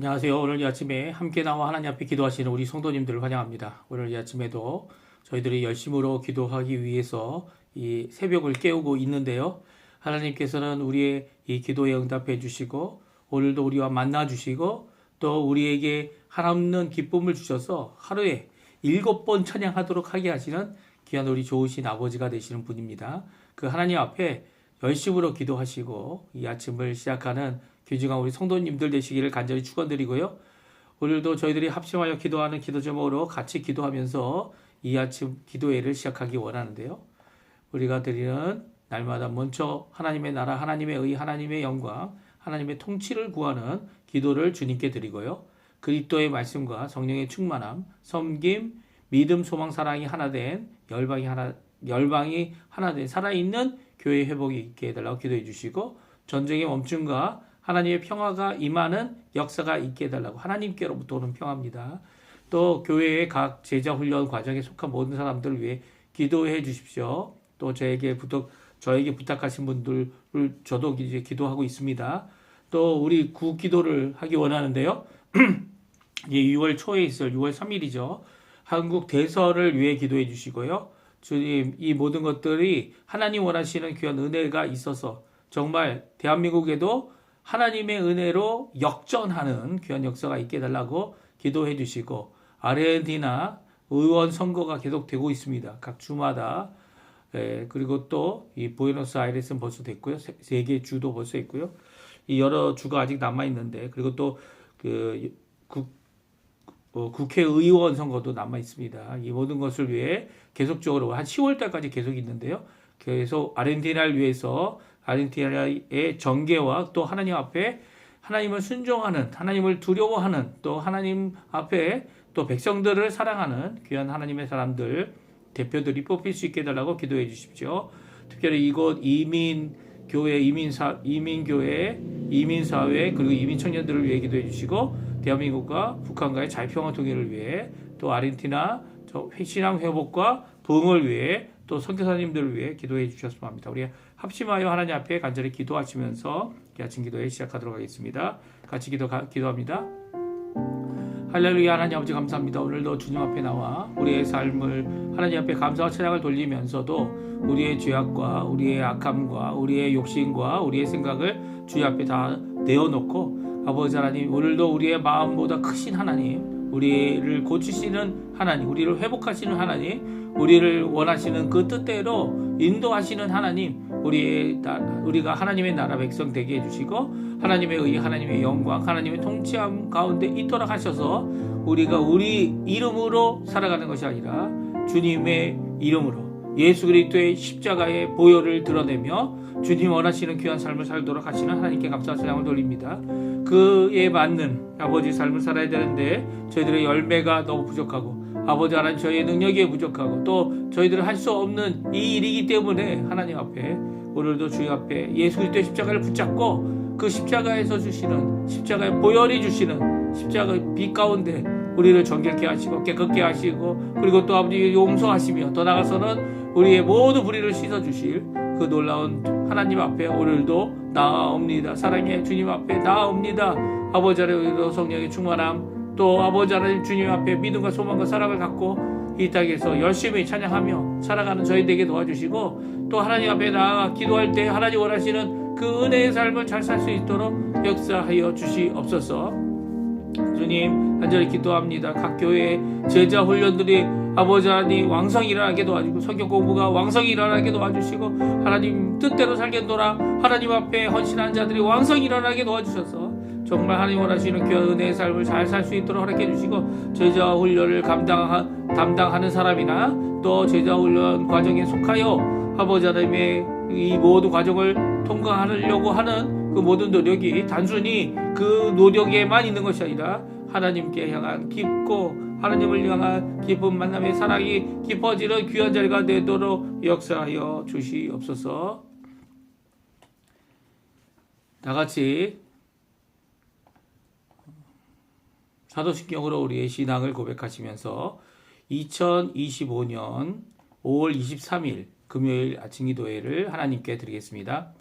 안녕하세요. 오늘 이 아침에 함께 나와 하나님 앞에 기도하시는 우리 성도님들을 환영합니다. 오늘 이 아침에도 저희들이 열심으로 기도하기 위해서 이 새벽을 깨우고 있는데요. 하나님께서는 우리의 이 기도에 응답해 주시고 오늘도 우리와 만나 주시고 또 우리에게 한없는 기쁨을 주셔서 하루에 7번 찬양하도록 하게 하시는 귀한 우리 좋으신 아버지가 되시는 분입니다. 그 하나님 앞에 열심으로 기도하시고 이 아침을 시작하는 귀중한 우리 성도님들 되시기를 간절히 축원드리고요. 오늘도 저희들이 합심하여 기도하는 기도 제목으로 같이 기도하면서 이 아침 기도회를 시작하기 원하는데요. 우리가 드리는 날마다 먼저 하나님의 나라, 하나님의 의, 하나님의 영광, 하나님의 통치를 구하는 기도를 주님께 드리고요. 그리스도의 말씀과 성령의 충만함, 섬김, 믿음, 소망, 사랑이 하나 된 열방이 하나 된 살아있는 교회 회복이 있게 해달라고 기도해 주시고 전쟁의 멈춤과 하나님의 평화가 임하는 역사가 있게 해달라고 하나님께로부터 오는 평화입니다. 또 교회의 각 제자 훈련 과정에 속한 모든 사람들을 위해 기도해 주십시오. 또 저에게 부탁하신 분들을 저도 이제 기도하고 있습니다. 또 우리 구기도를 하기 원하는데요. 6월 초에 있을 6월 3일이죠. 한국 대선을 위해 기도해 주시고요. 주님, 이 모든 것들이 하나님 원하시는 귀한 은혜가 있어서 정말 대한민국에도 하나님의 은혜로 역전하는 귀한 역사가 있게 해달라고 기도해 주시고 아르헨티나 의원 선거가 계속되고 있습니다. 각 주마다. 그리고 또 이 부에노스아이레스는 벌써 됐고요. 세 개 주도 벌써 있고요. 이 여러 주가 아직 남아 있는데 그리고 또 그 국회의원 선거도 남아 있습니다. 이 모든 것을 위해 계속적으로 한 10월 달까지 계속 있는데요. 계속 아르헨티나를 위해서 아르헨티나의 정계와 또 하나님 앞에 하나님을 순종하는, 하나님을 두려워하는, 또 하나님 앞에 또 백성들을 사랑하는 귀한 하나님의 사람들, 대표들이 뽑힐 수 있게 해달라고 기도해 주십시오. 특별히 이곳 이민교회, 이민교회, 이민사회, 그리고 이민청년들을 위해 기도해 주시고 대한민국과 북한과의 자유평화 통일을 위해 또 아르헨티나 신앙 회복과 부흥을 위해 또 선교사님들을 위해 기도해 주셨으면 합니다. 우리 합심하여 하나님 앞에 간절히 기도하시면서 아침 기도회 시작하도록 하겠습니다. 같이 기도합니다. 할렐루야. 하나님 아버지 감사합니다. 오늘도 주님 앞에 나와 우리의 삶을 하나님 앞에 감사와 찬양을 돌리면서도 우리의 죄악과 우리의 악함과 우리의 욕심과 우리의 생각을 주님 앞에 다 내어놓고 아버지 하나님, 오늘도 우리의 마음보다 크신 하나님, 우리를 고치시는 하나님, 우리를 회복하시는 하나님, 우리를 원하시는 그 뜻대로 인도하시는 하나님, 우리가 하나님의 나라 백성 되게 해주시고 하나님의 의, 하나님의 영광, 하나님의 통치함 가운데 있도록 하셔서 우리가 우리 이름으로 살아가는 것이 아니라 주님의 이름으로 예수 그리스도의 십자가의 보혈을 드러내며 주님 원하시는 귀한 삶을 살도록 하시는 하나님께 감사와 찬양을 돌립니다. 그에 맞는 아버지 삶을 살아야 되는데 저희들의 열매가 너무 부족하고 아버지 하나님 저희의 능력이 부족하고 또 저희들은 할 수 없는 이 일이기 때문에 하나님 앞에 오늘도 주님 앞에 예수 그리스도의 십자가를 붙잡고 그 십자가에서 주시는 십자가의 보혈이 주시는 십자가의 빛 가운데 우리를 정결케 하시고 깨끗게 하시고 그리고 또 아버지 용서하시며 더 나아가서는 우리의 모든 불의를 씻어주실 그 놀라운 하나님 앞에 오늘도 나아옵니다. 사랑의 주님 앞에 나아옵니다. 아버지 하나님 성령의 충만함 또 아버지 하나님 주님 앞에 믿음과 소망과 사랑을 갖고 이 땅에서 열심히 찬양하며 살아가는 저희들에게 도와주시고 또 하나님 앞에 나아가 기도할 때 하나님 원하시는 그 은혜의 삶을 잘 살 수 있도록 역사하여 주시옵소서. 주님 간절히 기도합니다. 각 교회의 제자 훈련들이 아버지 하나님 왕성히 일어나게 도와주고 성경 공부가 왕성히 일어나게 도와주시고 하나님 뜻대로 살겠노라 하나님 앞에 헌신한 자들이 왕성히 일어나게 도와주셔서 정말 하나님 원하시는 귀한 은혜의 삶을 잘 살 수 있도록 허락해 주시고 제자 훈련을 담당하는 사람이나 또 제자 훈련 과정에 속하여 아버지 하나님의 이 모든 과정을 통과하려고 하는 그 모든 노력이 단순히 그 노력에만 있는 것이 아니라 하나님께 향한 깊고 하나님을 향한 깊은 만남의 사랑이 깊어지는 귀한 자리가 되도록 역사하여 주시옵소서. 다같이 사도신경으로 우리의 신앙을 고백하시면서 2025년 5월 23일 금요일 아침 기도회를 하나님께 드리겠습니다.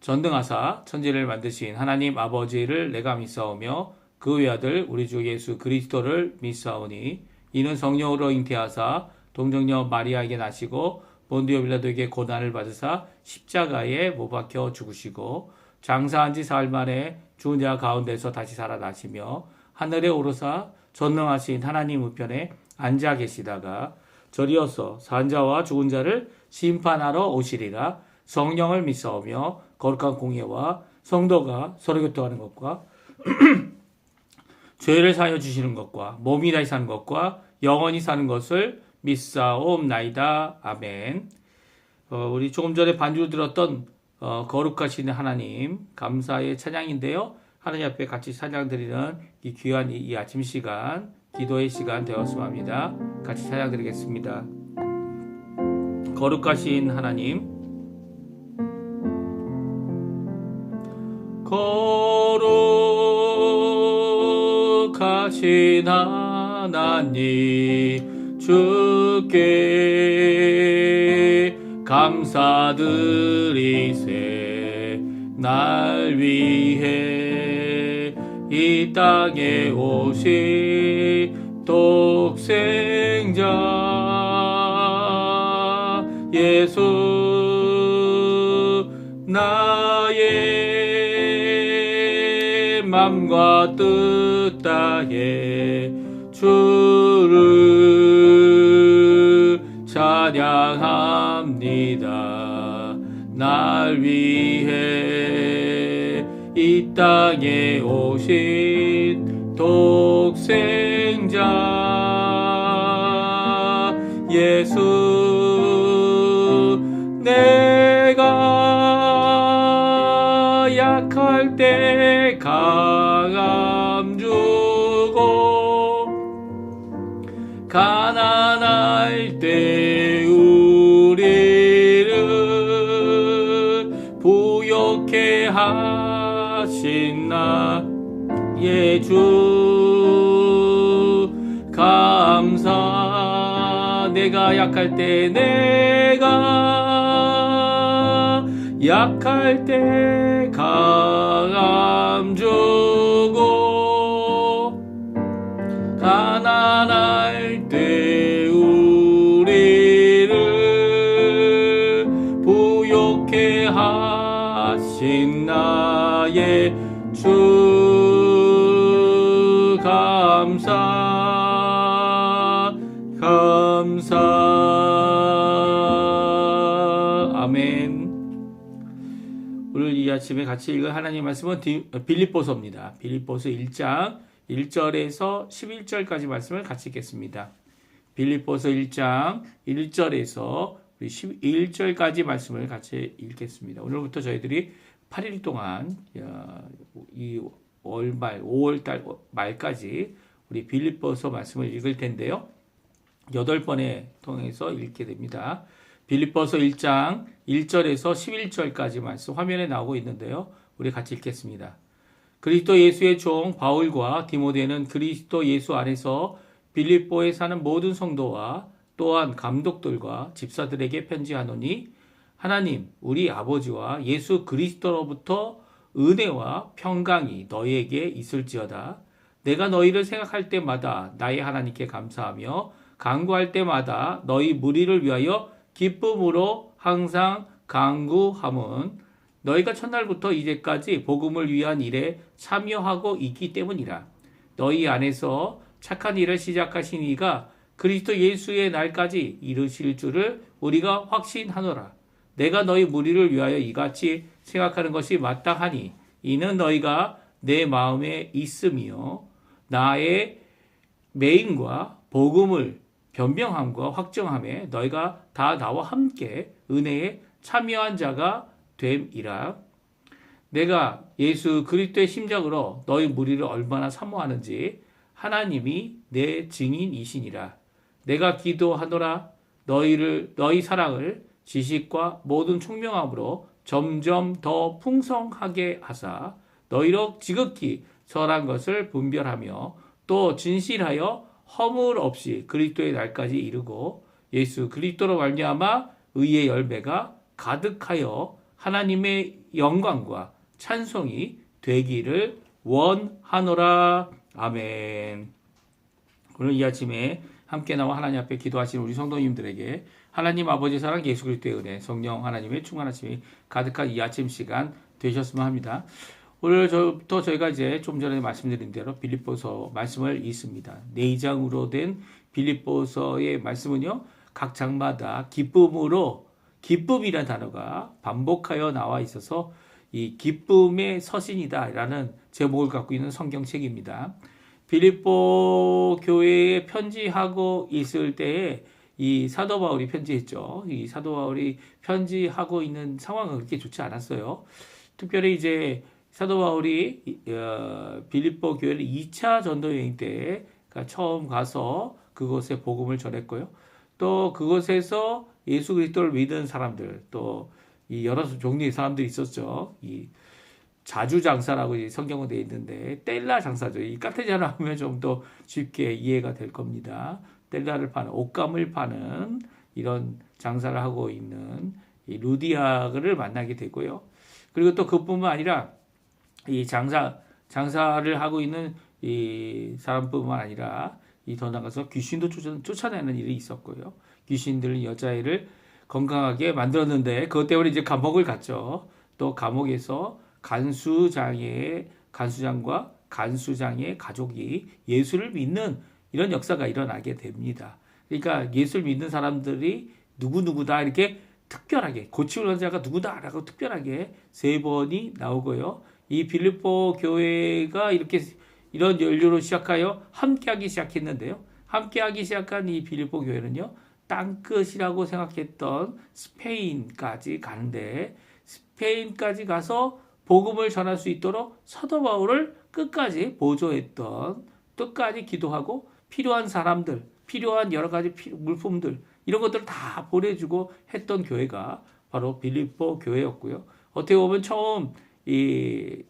전능하사 천지를 만드신 하나님 아버지를 내가 믿사오며 그 외아들 우리 주 예수 그리스도를 믿사오니 이는 성령으로 잉태하사 동정녀 마리아에게 나시고 본디오 빌라도에게 고난을 받으사 십자가에 못 박혀 죽으시고 장사한 지 사흘 만에 죽은 자 가운데서 다시 살아나시며 하늘에 오르사 전능하신 하나님 우편에 앉아 계시다가 저리어서 산 자와 죽은 자를 심판하러 오시리라. 성령을 믿사오며 거룩한 공예와 성도가 서로 교통하는 것과 죄를 사하여 주시는 것과 몸이 다시 사는 것과 영원히 사는 것을 믿사옵나이다. 아멘. 우리 조금 전에 반주로 들었던 거룩하신 하나님 감사의 찬양인데요. 하나님 앞에 같이 찬양 드리는 이 귀한 이 아침 시간 기도의 시간 되었으면 합니다. 같이 찬양 드리겠습니다. 거룩하신 하나님, 거룩하신 하나님, 주께 감사드리세. 날 위해 이 땅에 오신 독생자 예수, 나의 맘과 뜻 다해 주를 찬양합니다. 날 위해 이 땅에 오신 독생자 예수, 내가 약할 때 강함 주고 가난할 때 우리를 부욕해 하신 나의 주 감사. 내가 약할 때 강함 주고 가난할 때 우리를 부욕해 하신 나의 주 감사. 아멘. 오늘 이 아침에 같이 읽을 하나님 말씀은 빌립보서입니다. 빌립보서 1장 1절에서 11절까지 말씀을 같이 읽겠습니다. 빌립보서 1장 1절에서 11절까지 말씀을 같이 읽겠습니다. 오늘부터 저희들이 8일 동안 이 월말 5월달 말까지 우리 빌립보서 말씀을 읽을 텐데요. 8번에 통해서 읽게 됩니다. 빌립보서 1장 1절에서 11절까지 말씀 화면에 나오고 있는데요. 우리 같이 읽겠습니다. 그리스도 예수의 종 바울과 디모데는 그리스도 예수 안에서 빌립보에 사는 모든 성도와 또한 감독들과 집사들에게 편지하노니 하나님 우리 아버지와 예수 그리스도로부터 은혜와 평강이 너희에게 있을지어다. 내가 너희를 생각할 때마다 나의 하나님께 감사하며 간구할 때마다 너희 무리를 위하여 기쁨으로 항상 간구함은 너희가 첫날부터 이제까지 복음을 위한 일에 참여하고 있기 때문이라. 너희 안에서 착한 일을 시작하신 이가 그리스도 예수의 날까지 이르실 줄을 우리가 확신하노라. 내가 너희 무리를 위하여 이같이 생각하는 것이 마땅하니 이는 너희가 내 마음에 있으며 나의 매임과 복음을 변명함과 확정함에 너희가 다 나와 함께 은혜에 참여한 자가 됨이라. 내가 예수 그리스도의 심정으로 너희 무리를 얼마나 사모하는지 하나님이 내 증인이시니라. 내가 기도하노라. 너희 사랑을 지식과 모든 총명함으로 점점 더 풍성하게 하사 너희로 지극히 선한 것을 분별하며 또 진실하여 허물 없이 그리스도의 날까지 이르고 예수 그리스도로 말미암아 의의 열매가 가득하여 하나님의 영광과 찬송이 되기를 원하노라. 아멘. 오늘 이 아침에 함께 나와 하나님 앞에 기도하시는 우리 성도님들에게 하나님 아버지 사랑 예수 그리스도의 은혜 성령 하나님의 충만하심이 가득한 이 아침 시간 되셨으면 합니다. 오늘부터 저희가 이제 좀 전에 말씀드린 대로 빌립보서 말씀을 읽습니다. 4장으로 된 빌립보서의 말씀은요, 각 장마다 기쁨이라는 단어가 반복하여 나와 있어서 이 기쁨의 서신이다라는 제목을 갖고 있는 성경책입니다. 빌립보 교회에 편지하고 있을 때에 이 사도 바울이 편지했죠. 이 사도 바울이 편지하고 있는 상황은 그렇게 좋지 않았어요. 특별히 이제 사도 바울이 빌립보 교회를 2차 전도 여행 때 처음 가서 그곳에 복음을 전했고요. 또 그곳에서 예수 그리스도를 믿은 사람들, 또 이 여러 종류의 사람들이 있었죠. 이 자주 장사라고 성경은 되어 있는데 뗄라 장사죠. 이 카테자라 하면 좀 더 쉽게 이해가 될 겁니다. 뗄라를 파는, 옷감을 파는 이런 장사를 하고 있는 이 루디아를 만나게 되고요. 그리고 또 그뿐만 아니라 이 장사를 하고 있는 이 사람뿐만 아니라 이 더 나가서 귀신도 쫓아내는 일이 있었고요. 귀신들 여자애를 건강하게 만들었는데 그것 때문에 이제 감옥을 갔죠. 또 감옥에서 간수장과 간수장의 가족이 예수를 믿는 이런 역사가 일어나게 됩니다. 그러니까 예수를 믿는 사람들이 누구누구다 이렇게 특별하게 고침을 얻은 자가 누구다라고 특별하게 3번이 나오고요. 이 빌립보 교회가 이렇게 이런 연료로 시작하여 함께하기 시작했는데요. 함께하기 시작한 이 빌립보 교회는요, 땅끝이라고 생각했던 스페인까지 가는데 스페인까지 가서 복음을 전할 수 있도록 사도 바울을 끝까지 보조했던, 끝까지 기도하고 필요한 사람들, 필요한 여러 가지 물품들 이런 것들을 다 보내주고 했던 교회가 바로 빌립보 교회였고요. 어떻게 보면 처음 이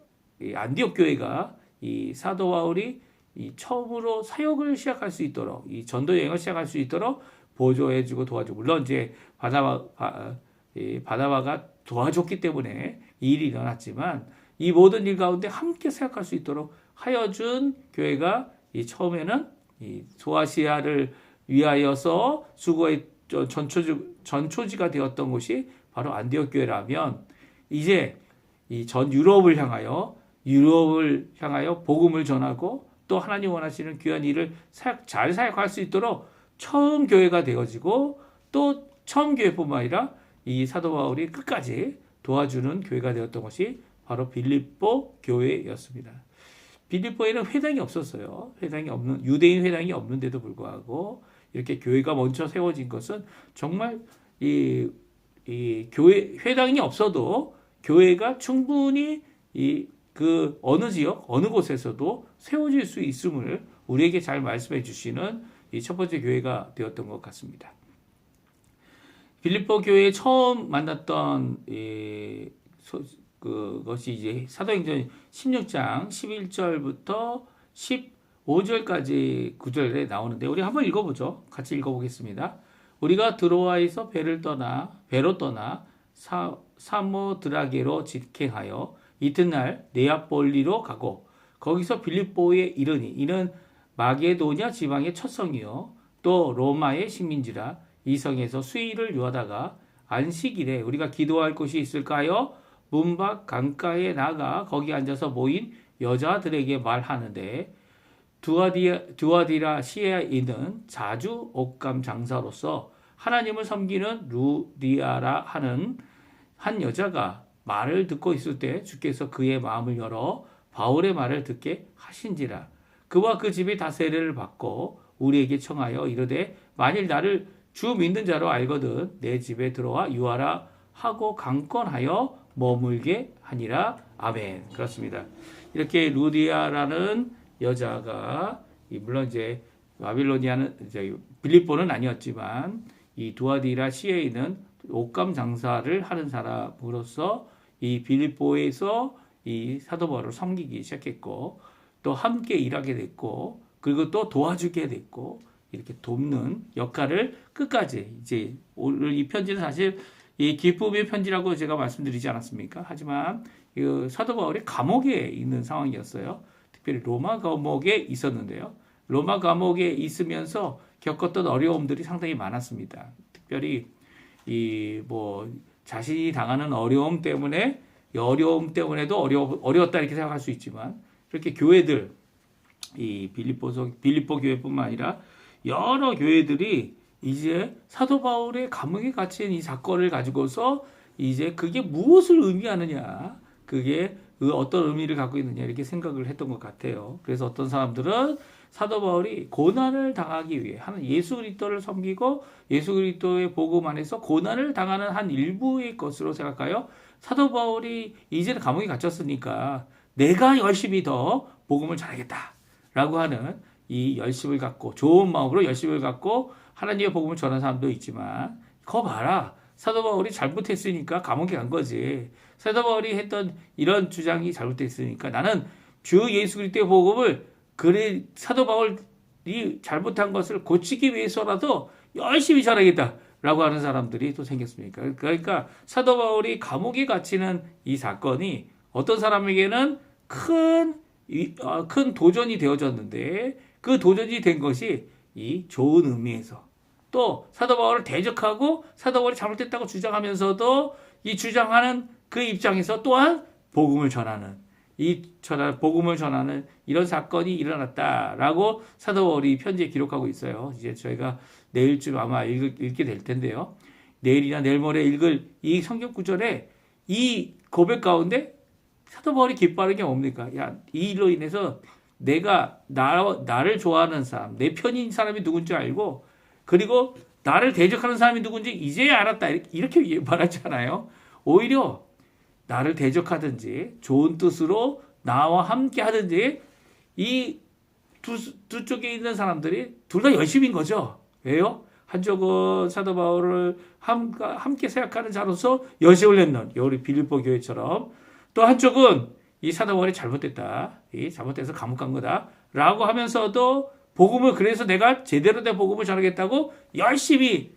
안디옥 교회가 이 사도 바울이 처음으로 사역을 시작할 수 있도록, 이 전도 여행을 시작할 수 있도록 보조해주고 도와주고, 물론 이제 바나바가 도와줬기 때문에 이 일이 일어났지만 이 모든 일 가운데 함께 생각할 수 있도록 하여준 교회가 이 처음에는 이 소아시아를 위하여서 수고의 전초지가 되었던 곳이 바로 안디옥 교회라면, 이제 이 전 유럽을 향하여 복음을 전하고 또 하나님 원하시는 귀한 일을 잘 사역할 수 있도록 처음 교회가 되어지고, 또 처음 교회뿐만 아니라 이 사도 바울이 끝까지 도와주는 교회가 되었던 것이 바로 빌립보 교회였습니다. 빌립보에는 회당이 없었어요. 유대인 회당이 없는데도 불구하고 이렇게 교회가 먼저 세워진 것은 정말 이 교회 회당이 없어도 교회가 충분히 그 어느 지역 어느 곳에서도 세워질 수 있음을 우리에게 잘 말씀해 주시는 이 첫 번째 교회가 되었던 것 같습니다. 빌립보 교회에 처음 만났던 그것이 이제 사도행전 16장 11절부터 15절까지 구절에 나오는데 우리 한번 읽어보죠. 같이 읽어보겠습니다. 우리가 드로아에서 배로 떠나 사모드라게로 직행하여 이튿날 네아폴리로 가고 거기서 빌립보에 이르니 이는 마게도냐 지방의 첫 성이요 또 로마의 식민지라 이 성에서 수일을 유하다가 안식일에 우리가 기도할 곳이 있을까요? 문 밖 강가에 나가 거기 앉아서 모인 여자들에게 말하는데 두아디라 시에 있는 자주 옷감 장사로서 하나님을 섬기는 루디아라 하는 한 여자가 말을 듣고 있을 때 주께서 그의 마음을 열어 바울의 말을 듣게 하신지라. 그와 그 집이 다 세례를 받고 우리에게 청하여 이르되 만일 나를 주 믿는 자로 알거든 내 집에 들어와 유하라 하고 강권하여 머물게 하니라. 아멘. 그렇습니다. 이렇게 루디아라는 여자가 물론 이제 바빌로니아는 이제 빌립보는 아니었지만 이 두아디라 시에 있는 옷감 장사를 하는 사람으로서 이 빌립보에서 이 사도 바울을 섬기기 시작했고 또 함께 일하게 됐고 그리고 또 도와주게 됐고 이렇게 돕는 역할을 끝까지 이제 오늘 이 편지는 사실 이 기쁨의 편지라고 제가 말씀드리지 않았습니까? 하지만 그 사도 바울이 감옥에 있는 상황이었어요. 특별히 로마 감옥에 있었는데요. 로마 감옥에 있으면서 겪었던 어려움들이 상당히 많았습니다. 특별히 이 뭐 자신이 당하는 어려움 때문에 이 어려움 때문에도 어려웠다 이렇게 생각할 수 있지만 그렇게 교회들 이 빌립보 교회뿐만 아니라 여러 교회들이 이제 사도 바울의 감옥에 갇힌 이 사건을 가지고서 이제 그게 무엇을 의미하느냐, 그게 어떤 의미를 갖고 있느냐 이렇게 생각을 했던 것 같아요. 그래서 어떤 사람들은 사도 바울이 고난을 당하기 위해 하는 예수 그리스도를 섬기고 예수 그리스도의 복음 안에서 고난을 당하는 한 일부의 것으로 생각하여 사도 바울이 이제는 감옥에 갇혔으니까 내가 열심히 더 복음을 전하겠다라고 하는 이 열심을 갖고 좋은 마음으로 열심을 갖고 하나님의 복음을 전하는 사람도 있지만 거 봐라. 사도 바울이 잘못했으니까 감옥에 간 거지. 사도 바울이 했던 이런 주장이 잘못됐으니까 나는 주 예수 그리스도의 복음을 그래 사도 바울이 잘못한 것을 고치기 위해서라도 열심히 전하겠다라고 하는 사람들이 또 생겼습니까? 그러니까 사도 바울이 감옥에 갇히는 이 사건이 어떤 사람에게는 큰 도전이 되어졌는데 그 도전이 된 것이 이 좋은 의미에서 또 사도 바울을 대적하고 사도 바울이 잘못됐다고 주장하면서도 이 주장하는 그 입장에서 또한 복음을 전하는 복음을 전하는 이런 사건이 일어났다라고 사도 바울이 편지에 기록하고 있어요. 이제 저희가 내일쯤 아마 읽게 될 텐데요. 내일이나 내일 모레 읽을 이 성경 구절에 이 고백 가운데 사도 바울이 기뻐하는 게 뭡니까? 야, 이 일로 인해서 내가 나를 좋아하는 사람, 내 편인 사람이 누군지 알고 그리고 나를 대적하는 사람이 누군지 이제야 알았다. 이렇게 말하잖아요. 오히려 나를 대적하든지 좋은 뜻으로 나와 함께 하든지 이 두 쪽에 있는 사람들이 둘 다 열심인 거죠. 왜요? 한쪽은 사도 바울을 함께 생각하는 자로서 열심을 냈는 우리 빌립보 교회처럼 또 한쪽은 이 사도 바울이 잘못됐다. 잘못돼서 감옥 간 거다. 라고 하면서도 복음을 그래서 내가 제대로 된 복음을 전하겠다고 열심히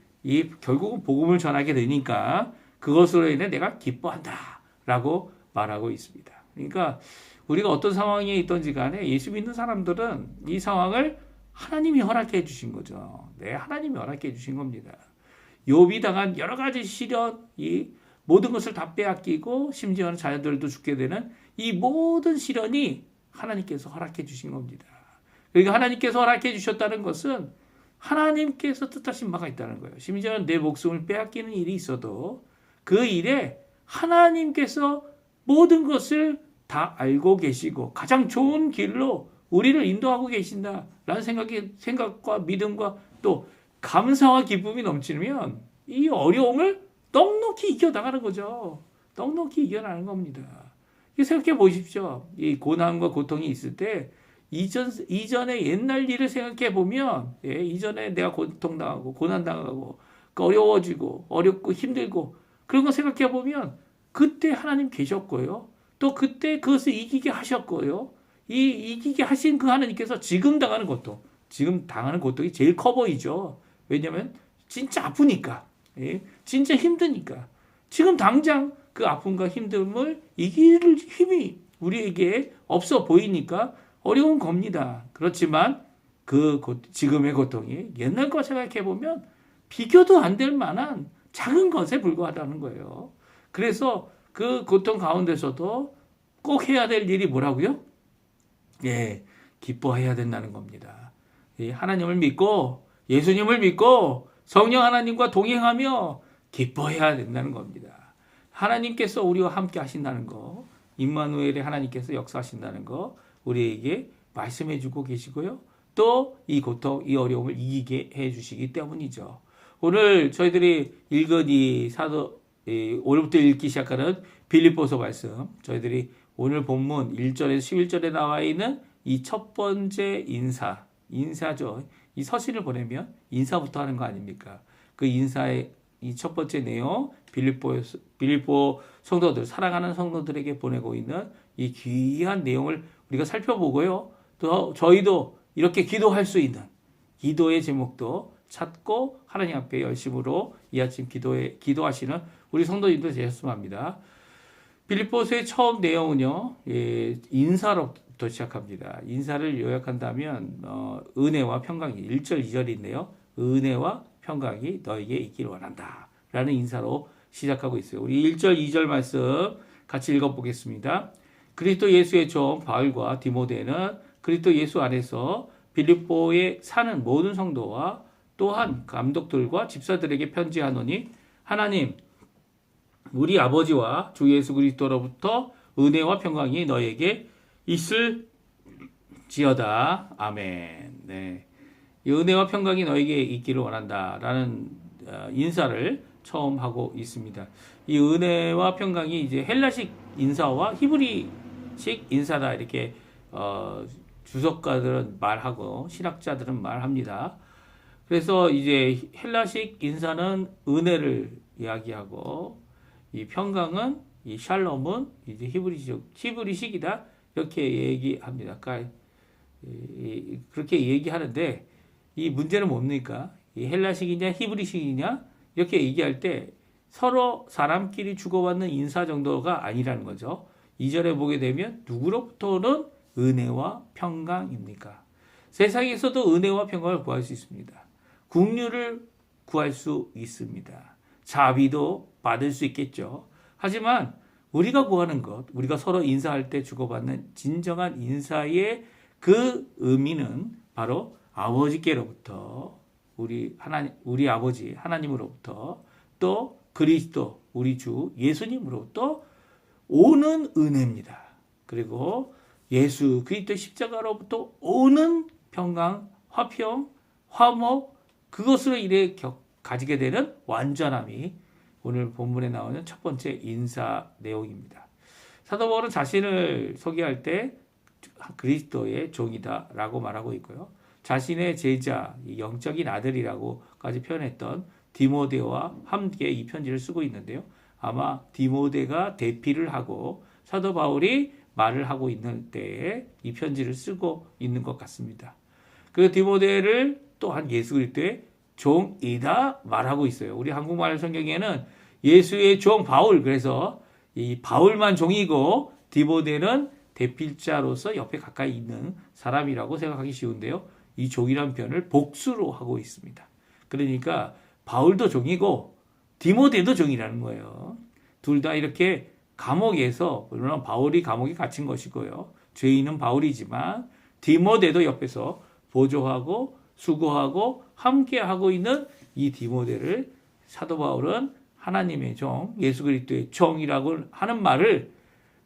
결국은 복음을 전하게 되니까 그것으로 인해 내가 기뻐한다. 라고 말하고 있습니다. 그러니까 우리가 어떤 상황에 있든지 간에 예수 믿는 사람들은 이 상황을 하나님이 허락해 주신 거죠. 네, 하나님이 허락해 주신 겁니다. 욥이 당한 여러 가지 시련, 이 모든 것을 다 빼앗기고 심지어는 자녀들도 죽게 되는 이 모든 시련이 하나님께서 허락해 주신 겁니다. 그러니까 하나님께서 허락해 주셨다는 것은 하나님께서 뜻하신 바가 있다는 거예요. 심지어는 내 목숨을 빼앗기는 일이 있어도 그 일에 하나님께서 모든 것을 다 알고 계시고 가장 좋은 길로 우리를 인도하고 계신다라는 생각과 믿음과 또 감사와 기쁨이 넘치면 이 어려움을 넉넉히 이겨나가는 거죠. 넉넉히 이겨나가는 겁니다. 생각해 보십시오. 이 고난과 고통이 있을 때 이전에 옛날 일을 생각해 보면 이전에 내가 고통당하고 고난당하고 어려워지고 어렵고 힘들고 그런 거 생각해 보면 그때 하나님 계셨고요. 또 그때 그것을 이기게 하셨고요. 이기게 하신 그 하나님께서 지금 당하는 고통, 지금 당하는 고통이 제일 커 보이죠. 왜냐하면 진짜 아프니까, 진짜 힘드니까. 지금 당장 그 아픔과 힘듦을 이길 힘이 우리에게 없어 보이니까 어려운 겁니다. 그렇지만 지금의 고통이 옛날 거 생각해 보면 비교도 안 될 만한 작은 것에 불과하다는 거예요. 그래서 그 고통 가운데서도 꼭 해야 될 일이 뭐라고요? 기뻐해야 된다는 겁니다. 하나님을 믿고 예수님을 믿고 성령 하나님과 동행하며 기뻐해야 된다는 겁니다. 하나님께서 우리와 함께 하신다는 거, 임마누엘의 하나님께서 역사하신다는 거 우리에게 말씀해 주고 계시고요. 또 이 고통, 이 어려움을 이기게 해 주시기 때문이죠. 오늘 저희들이 읽은 오늘부터 읽기 시작하는 빌립보서 말씀, 저희들이 오늘 본문 1절에서 11절에 나와 있는 이 첫 번째 인사죠. 이 서신을 보내면 인사부터 하는 거 아닙니까? 그 인사의 이 첫 번째 내용, 빌립보 성도들, 사랑하는 성도들에게 보내고 있는 이 귀한 내용을 우리가 살펴보고요. 또 저희도 이렇게 기도할 수 있는 기도의 제목도 찾고 하나님 앞에 열심으로 이 아침 기도하시는 우리 성도님도 되셨으면 합니다. 빌립보서의 처음 내용은요, 인사로부터 시작합니다. 인사를 요약한다면 은혜와 평강이 1절 2절인데요. 은혜와 평강이 너에게 있기를 원한다 라는 인사로 시작하고 있어요. 우리 1절 2절 말씀 같이 읽어보겠습니다. 그리스도 예수의 종 바울과 디모데는 그리스도 예수 안에서 빌립보에 사는 모든 성도와 또한 감독들과 집사들에게 편지하노니 하나님 우리 아버지와 주 예수 그리스도로부터 은혜와 평강이 너에게 있을지어다. 아멘. 네. 이 은혜와 평강이 너에게 있기를 원한다라는 인사를 처음 하고 있습니다. 이 은혜와 평강이 이제 헬라식 인사와 히브리식 인사다 이렇게 주석가들은 말하고 신학자들은 말합니다. 그래서 이제 헬라식 인사는 은혜를 이야기하고 이 평강은 이 샬롬은 이제 히브리식이다 이렇게 얘기합니다. 그러니까 그렇게 얘기하는데 이 문제는 뭡니까? 이 헬라식이냐 히브리식이냐 이렇게 얘기할 때 서로 사람끼리 주고받는 인사 정도가 아니라는 거죠. 2절에 보게 되면 누구로부터는 은혜와 평강입니까? 세상에서도 은혜와 평강을 구할 수 있습니다. 긍휼을 구할 수 있습니다. 자비도 받을 수 있겠죠. 하지만 우리가 구하는 것, 우리가 서로 인사할 때 주고받는 진정한 인사의 그 의미는 바로 아버지께로부터 우리 아버지 하나님으로부터 또 그리스도 우리 주 예수님으로부터 오는 은혜입니다. 그리고 예수 그리스도 십자가로부터 오는 평강, 화평, 화목 그것으로 인해 가지게 되는 완전함이 오늘 본문에 나오는 첫 번째 인사 내용입니다. 사도 바울은 자신을 소개할 때 그리스도의 종이다라고 말하고 있고요. 자신의 제자, 영적인 아들이라고까지 표현했던 디모데와 함께 이 편지를 쓰고 있는데요. 아마 디모데가 대피를 하고 사도 바울이 말을 하고 있는 때에 이 편지를 쓰고 있는 것 같습니다. 그 디모데를 또한 예수 그리스도의 종이다 말하고 있어요. 우리 한국말 성경에는 예수의 종 바울 그래서 이 바울만 종이고 디모데는 대필자로서 옆에 가까이 있는 사람이라고 생각하기 쉬운데요. 이 종이란 표현을 복수로 하고 있습니다. 그러니까 바울도 종이고 디모데도 종이라는 거예요. 둘 다 이렇게 감옥에서 물론 바울이 감옥에 갇힌 것이고요. 죄인은 바울이지만 디모데도 옆에서 보조하고 수고하고 함께하고 있는 이 디모데를 사도 바울은 하나님의 종, 예수 그리스도의 종이라고 하는 말을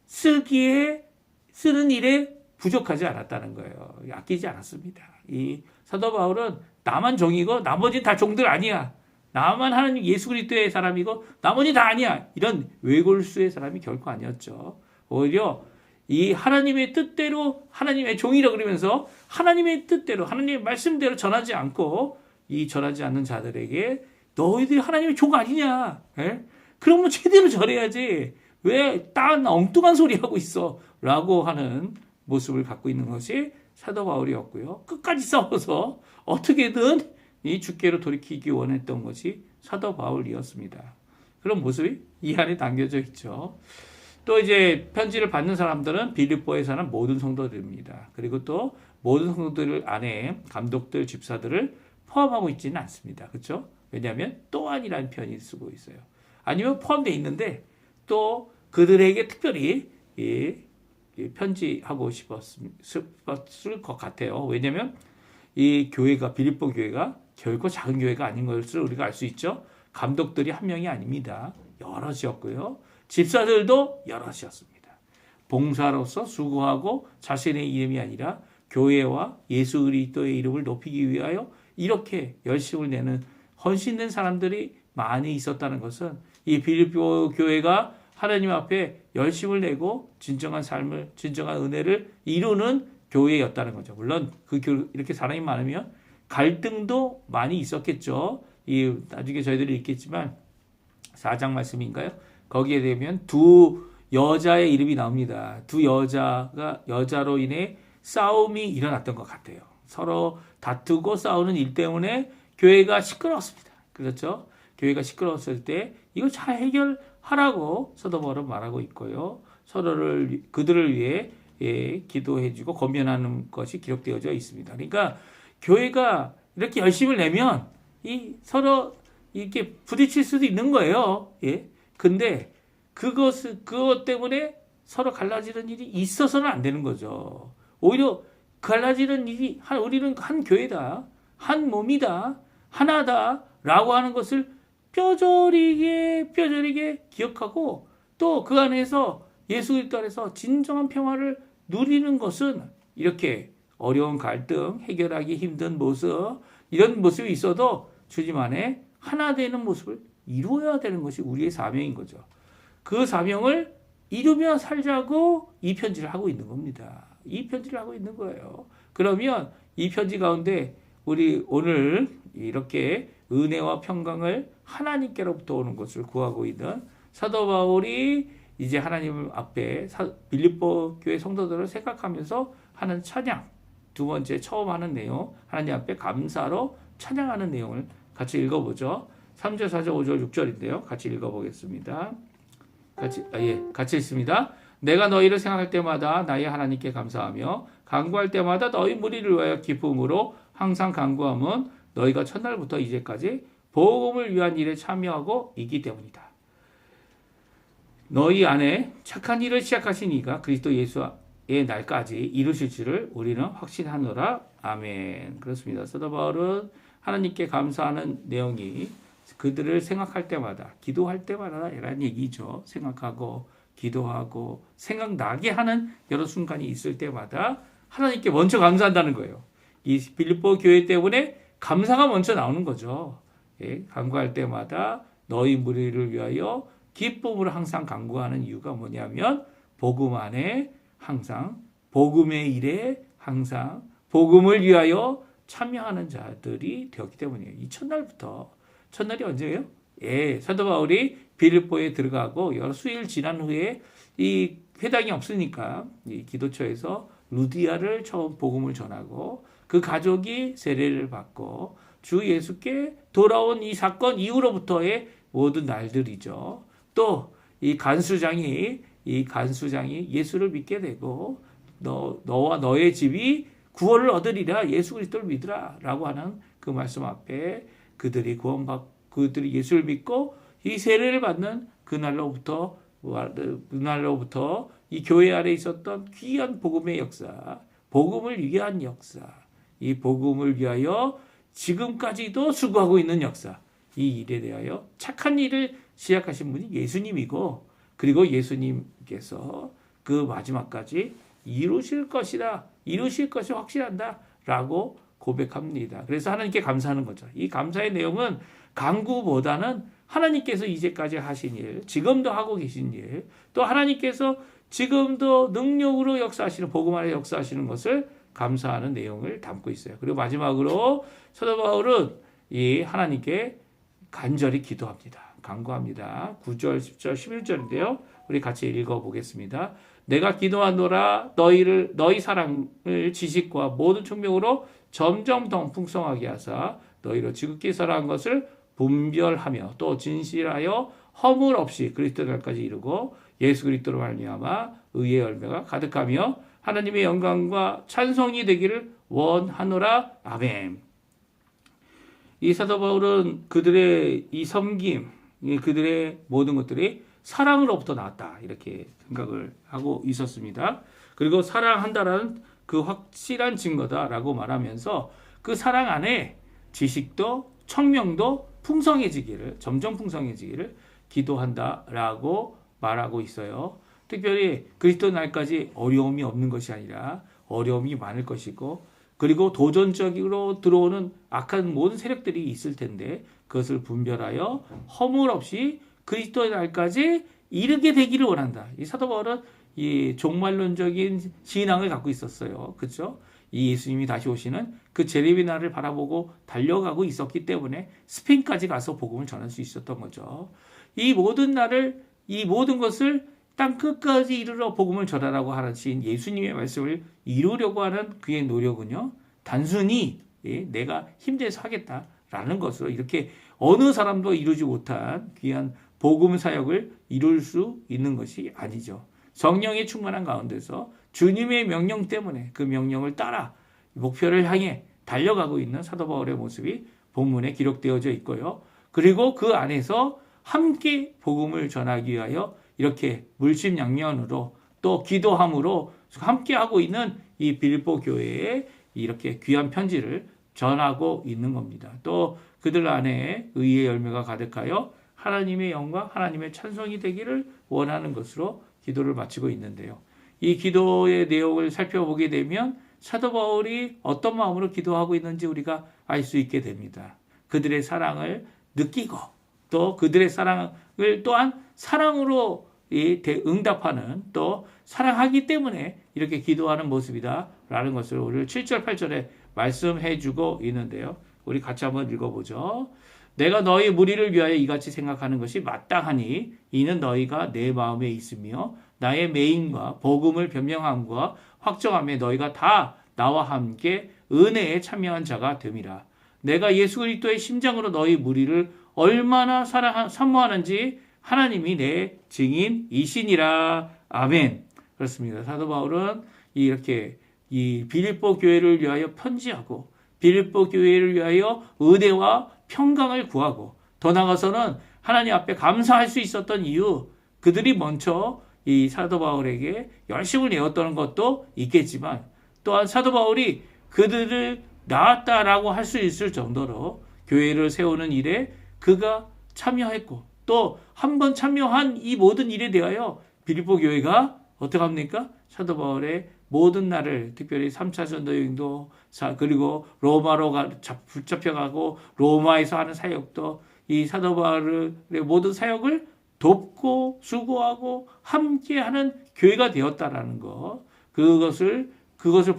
쓰는 일에 부족하지 않았다는 거예요. 아끼지 않았습니다. 이 사도 바울은 나만 종이고 나머지는 다 종들 아니야. 나만 하나님 예수 그리스도의 사람이고 나머지 다 아니야. 이런 외골수의 사람이 결코 아니었죠. 오히려 이 하나님의 뜻대로 하나님의 종이라 그러면서 하나님의 뜻대로 하나님의 말씀대로 전하지 않고 이 전하지 않는 자들에게 너희들이 하나님의 종 아니냐? 에? 그러면 제대로 전해야지. 왜 딴 엉뚱한 소리 하고 있어? 라고 하는 모습을 갖고 있는 것이 사도 바울이었고요. 끝까지 싸워서 어떻게든 이 주께로 돌이키기 원했던 것이 사도 바울이었습니다. 그런 모습이 이 안에 담겨져 있죠. 또 이제 편지를 받는 사람들은 빌립보에 사는 모든 성도들입니다. 그리고 또 모든 성도들 안에 감독들, 집사들을 포함하고 있지는 않습니다. 그렇죠? 왜냐하면 또한이라는 표현이 쓰고 있어요. 아니면 포함되어 있는데 또 그들에게 특별히 편지하고 싶었을 것 같아요. 왜냐하면 이 교회가 빌립보 교회가 결코 작은 교회가 아닌 것을 우리가 알 수 있죠. 감독들이 한 명이 아닙니다. 여럿이었고요. 집사들도 여럿이었습니다. 봉사로서 수고하고 자신의 이름이 아니라 교회와 예수 그리스도의 이름을 높이기 위하여 이렇게 열심을 내는 헌신된 사람들이 많이 있었다는 것은 이 빌립보 교회가 하나님 앞에 열심을 내고 진정한 삶을, 진정한 은혜를 이루는 교회였다는 거죠. 물론 이렇게 사람이 많으면 갈등도 많이 있었겠죠. 나중에 저희들이 읽겠지만 4장 말씀인가요? 거기에 되면 두 여자의 이름이 나옵니다. 두 여자로 인해 싸움이 일어났던 것 같아요. 서로 다투고 싸우는 일 때문에 교회가 시끄러웠습니다. 그렇죠? 교회가 시끄러웠을 때 이거 잘 해결하라고 사도 바울은 말하고 있고요. 서로를 그들을 위해 기도해주고 권면하는 것이 기록되어져 있습니다. 그러니까 교회가 이렇게 열심을 내면 이 서로 이렇게 부딪힐 수도 있는 거예요. 예. 근데 그것 때문에 서로 갈라지는 일이 있어서는 안 되는 거죠. 오히려 갈라지는 일이 우리는 한 교회다, 한 몸이다, 하나다라고 하는 것을 뼈저리게 기억하고 또 그 안에서 예수 그리스도 안에서 진정한 평화를 누리는 것은 이렇게 어려운 갈등, 해결하기 힘든 모습, 이런 모습이 있어도 주님 안에 하나 되는 모습을 이루어야 되는 것이 우리의 사명인 거죠. 그 사명을 이루며 살자고 이 편지를 하고 있는 겁니다. 이 편지를 하고 있는 거예요. 그러면 이 편지 가운데 우리 오늘 이렇게 은혜와 평강을 하나님께로부터 오는 것을 구하고 있는 사도 바울이 이제 하나님 앞에 빌립보 교회 성도들을 생각하면서 하는 찬양, 두 번째 처음 하는 내용, 하나님 앞에 감사로 찬양하는 내용을 같이 읽어보죠. 3절, 4절, 5절, 6절인데요. 같이 읽어보겠습니다. 같이 읽습니다. 내가 너희를 생각할 때마다 나의 하나님께 감사하며 간구할 때마다 너희 무리를 위하여 기쁨으로 항상 간구함은 너희가 첫날부터 이제까지 복음을 위한 일에 참여하고 있기 때문이다. 너희 안에 착한 일을 시작하신 이가 그리스도 예수의 날까지 이루실 줄을 우리는 확신하노라. 아멘. 그렇습니다. 사도 바울은 하나님께 감사하는 내용이 그들을 생각할 때마다, 기도할 때마다 이라는 얘기죠. 생각하고 기도하고 생각나게 하는 여러 순간이 있을 때마다 하나님께 먼저 감사한다는 거예요. 이 빌립보 교회 때문에 감사가 먼저 나오는 거죠. 예, 간구할 때마다 너희 무리를 위하여 기쁨으로 항상 간구하는 이유가 뭐냐면 복음 안에 항상 복음의 일에 항상 복음을 위하여 참여하는 자들이 되었기 때문이에요. 이 첫날이 언제예요? 예, 사도 바울이 빌립보에 들어가고 여러 수일 지난 후에 이 회당이 없으니까 이 기도처에서 루디아를 처음 복음을 전하고 그 가족이 세례를 받고 주 예수께 돌아온 이 사건 이후로부터의 모든 날들이죠. 또 이 간수장이 예수를 믿게 되고 너와 너의 집이 구원을 얻으리라, 예수 그리스도를 믿으라라고 하는 그 말씀 앞에 그들이 그들이 예수를 믿고 이 세례를 받는 그날로부터 이 교회 안에 있었던 귀한 복음의 역사, 복음을 위한 역사, 이 복음을 위하여 지금까지도 수고하고 있는 역사, 이 일에 대하여 착한 일을 시작하신 분이 예수님이고, 그리고 예수님께서 그 마지막까지 이루실 것이 확실한다 라고 고백합니다. 그래서 하나님께 감사하는 거죠. 이 감사의 내용은 간구보다는 하나님께서 이제까지 하신 일, 지금도 하고 계신 일, 또 하나님께서 지금도 능력으로 역사하시는, 복음 안에 역사하시는 것을 감사하는 내용을 담고 있어요. 그리고 마지막으로 사도 바울은 이 하나님께 간절히 기도합니다. 간구합니다. 9절, 10절, 11절인데요. 우리 같이 읽어보겠습니다. 내가 기도하노라 너희 사랑을 지식과 모든 총명으로 점점 더 풍성하게 하사 너희로 지극히 사랑한 것을 분별하며 또 진실하여 허물 없이 그리스도 날까지 이루고 예수 그리스도로 말미암아 의의 열매가 가득하며 하나님의 영광과 찬송이 되기를 원하노라. 아멘. 이 사도 바울은 그들의 이 섬김, 그들의 모든 것들이 사랑으로부터 나왔다 이렇게 생각을 하고 있었습니다. 그리고 사랑한다라는 그 확실한 증거다라고 말하면서 그 사랑 안에 지식도 청명도 풍성해지기를, 점점 풍성해지기를 기도한다라고 말하고 있어요. 특별히 그리스도 날까지 어려움이 없는 것이 아니라 어려움이 많을 것이고, 그리고 도전적으로 들어오는 악한 모든 세력들이 있을 텐데 그것을 분별하여 허물 없이 그리스도의 날까지 이르게 되기를 원한다. 이 사도 바울은 이 종말론적인 신앙을 갖고 있었어요. 그렇죠? 이 예수님이 다시 오시는 그 재림의 날을 바라보고 달려가고 있었기 때문에 스페인까지 가서 복음을 전할 수 있었던 거죠. 이 모든 것을 땅 끝까지 이르러 복음을 전하라고 하신 예수님의 말씀을 이루려고 하는 그의 노력은요, 단순히 내가 힘내서 하겠다 라는 것으로 이렇게 어느 사람도 이루지 못한 귀한 복음 사역을 이룰 수 있는 것이 아니죠. 성령의 충만한 가운데서 주님의 명령 때문에 그 명령을 따라 목표를 향해 달려가고 있는 사도 바울의 모습이 본문에 기록되어져 있고요. 그리고 그 안에서 함께 복음을 전하기 위하여 이렇게 물심양면으로 또 기도함으로 함께하고 있는 이 빌립보 교회에 이렇게 귀한 편지를 전하고 있는 겁니다. 또 그들 안에 의의 열매가 가득하여 하나님의 영광, 하나님의 찬송이 되기를 원하는 것으로 기도를 마치고 있는데요. 이 기도의 내용을 살펴보게 되면 사도 바울이 어떤 마음으로 기도하고 있는지 우리가 알 수 있게 됩니다. 그들의 사랑을 느끼고 또 그들의 사랑을 또한 사랑으로 응답하는 또 사랑하기 때문에 이렇게 기도하는 모습이다라는 것을 오늘 7절, 8절에 말씀해 주고 있는데요. 우리 같이 한번 읽어보죠. 내가 너희 무리를 위하여 이같이 생각하는 것이 마땅하니 이는 너희가 내 마음에 있으며 나의 매임과 복음을 변명함과 확정함에 너희가 다 나와 함께 은혜에 참여한 자가 됨이라. 내가 예수 그리스도의 심장으로 너희 무리를 얼마나 사모하는지 하나님이 내 증인이시니라. 아멘. 그렇습니다. 사도 바울은 이렇게 이 빌립보 교회를 위하여 편지하고 빌립보 교회를 위하여 은혜와 평강을 구하고 더 나아가서는 하나님 앞에 감사할 수 있었던 이유, 그들이 먼저 이 사도 바울에게 열심을 내었던 것도 있겠지만 또한 사도 바울이 그들을 낳았다라고 할 수 있을 정도로 교회를 세우는 일에 그가 참여했고 또 한 번 참여한 이 모든 일에 대하여 빌립보 교회가 어떻게 합니까? 사도 바울의 모든 날을 특별히 3차 전도 여행도 그리고 로마로 붙잡혀가고 로마에서 하는 사역도 이 사도 바울의 모든 사역을 돕고 수고하고 함께하는 교회가 되었다라는 것, 그것을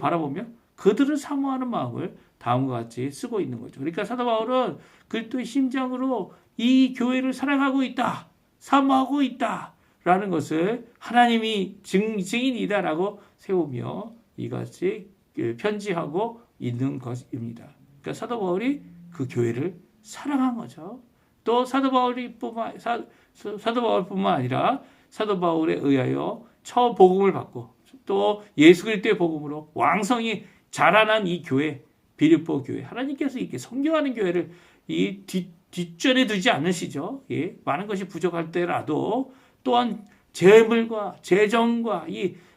바라보며 그들을 사모하는 마음을 다음과 같이 쓰고 있는 거죠. 그러니까 사도 바울은 그리스도의 심장으로 이 교회를 사랑하고 있다, 사모하고 있다라는 것을 하나님이 증인이다라고 세우며 이같이 편지하고 있는 것입니다. 그러니까 사도 바울이 그 교회를 사랑한 거죠. 또 사도 바울뿐만 아니라 사도 바울에 의하여 처음 복음을 받고 또 예수 그리스도의 복음으로 왕성히 자라난 이 교회, 빌립보 교회, 하나님께서 이렇게 섬겨하는 교회를 이 뒷전에 두지 않으시죠. 예, 많은 것이 부족할 때라도 또한 재물과 재정과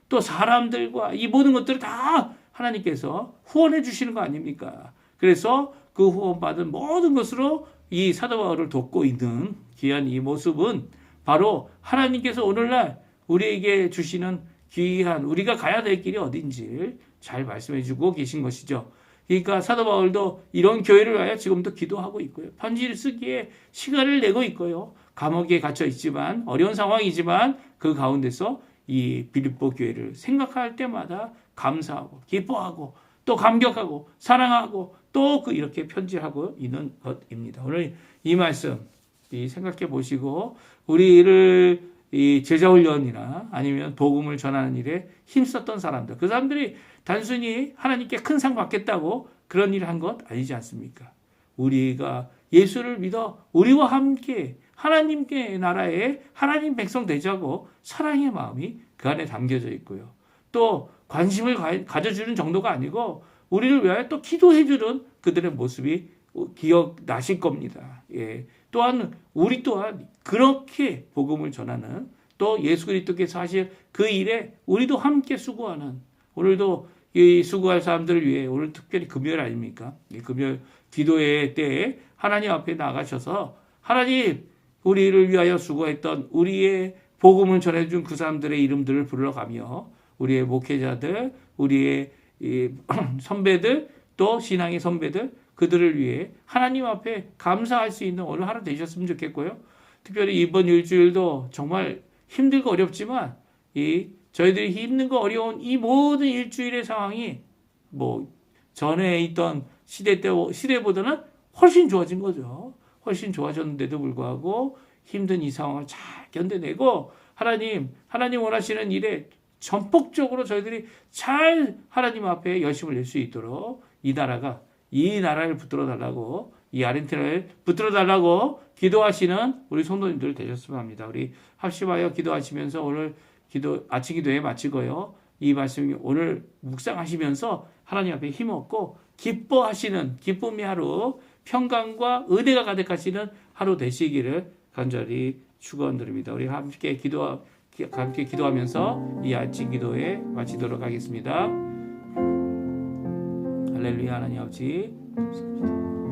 또 사람들과 이 모든 것들을 다 하나님께서 후원해 주시는 거 아닙니까? 그래서 그 후원받은 모든 것으로 이 사도 바울을 돕고 있는 귀한 이 모습은 바로 하나님께서 오늘날 우리에게 주시는 귀한 우리가 가야 될 길이 어딘지 잘 말씀해 주고 계신 것이죠. 그러니까 사도 바울도 이런 교회를 위하여 지금도 기도하고 있고요. 편지를 쓰기에 시간을 내고 있고요. 감옥에 갇혀 있지만 어려운 상황이지만 그 가운데서 이 빌립보 교회를 생각할 때마다 감사하고 기뻐하고 또 감격하고 사랑하고 또 이렇게 편지하고 있는 것입니다. 오늘 이 말씀 생각해 보시고 우리를 이 제자훈련이나 아니면 복음을 전하는 일에 힘썼던 사람들, 그 사람들이 단순히 하나님께 큰 상 받겠다고 그런 일을 한 것 아니지 않습니까? 우리가 예수를 믿어 우리와 함께 하나님께 나라에 하나님 백성 되자고 사랑의 마음이 그 안에 담겨져 있고요. 또 관심을 가져주는 정도가 아니고 우리를 위하여 또 기도해주는 그들의 모습이 기억나실 겁니다. 예. 또한 우리 또한 그렇게 복음을 전하는 또 예수 그리스도께서 하실 그 일에 우리도 함께 수고하는, 오늘도 이 수고할 사람들을 위해 오늘 특별히 금요일 아닙니까? 금요일 기도회 때에 하나님 앞에 나가셔서 하나님 우리를 위하여 수고했던 우리의 복음을 전해준 그 사람들의 이름들을 불러가며 우리의 목회자들, 우리의 선배들, 또 신앙의 선배들, 그들을 위해 하나님 앞에 감사할 수 있는 오늘 하루 되셨으면 좋겠고요. 특별히 이번 일주일도 정말 힘들고 어렵지만 저희들이 힘든 거 어려운 이 모든 일주일의 상황이 전에 있던 시대보다는 훨씬 좋아진 거죠. 훨씬 좋아졌는데도 불구하고 힘든 이 상황을 잘 견뎌내고 하나님 원하시는 일에 전폭적으로 저희들이 잘 하나님 앞에 열심을 낼 수 있도록 이 나라를 붙들어 달라고 이 아르헨티나를 붙들어 달라고 기도하시는 우리 성도님들 되셨으면 합니다. 우리 합심하여 기도하시면서 오늘 아침 기도회 마치고요. 이 말씀 오늘 묵상하시면서 하나님 앞에 힘없고 기뻐하시는 기쁨의 하루, 평강과 은혜가 가득하시는 하루 되시기를 간절히 축원드립니다. 우리 함께 기도하면서 이 아침 기도회 마치도록 하겠습니다. 할렐루야. 하나님 아버지 감사합니다.